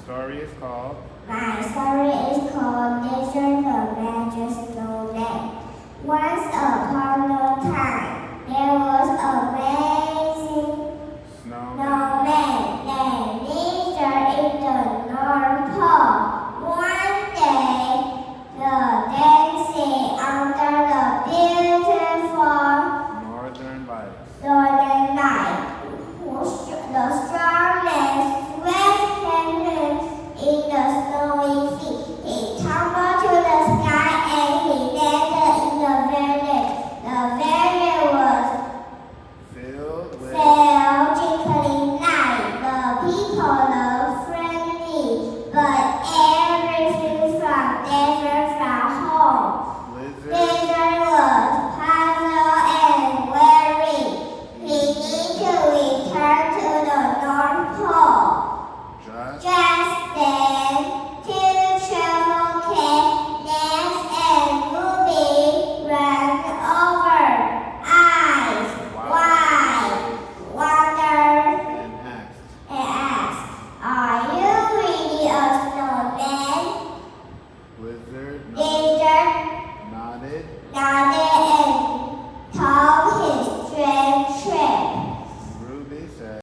story is called My story is called Blizzard the Magic Snowman. Once upon a time, there was an amazing snowman named Blizzard in the North Pole. One day, the dancing under the beautiful Northern Lights. Northern Light, the strongest west canyons in the snowy sea. He tumbled to the sky and he landed in the village. The village was Filled with twinkling light. The people were friendly, but everything from desert from home. blizzard. Blizzard was puzzled and weary. He needed to return to the North Pole. Just then, two travel cats, and Ruby, ran over. Eyes wide, wondered And asked, and asked, "Are you really a snowman?" Blizzard Blizzard nodded nodded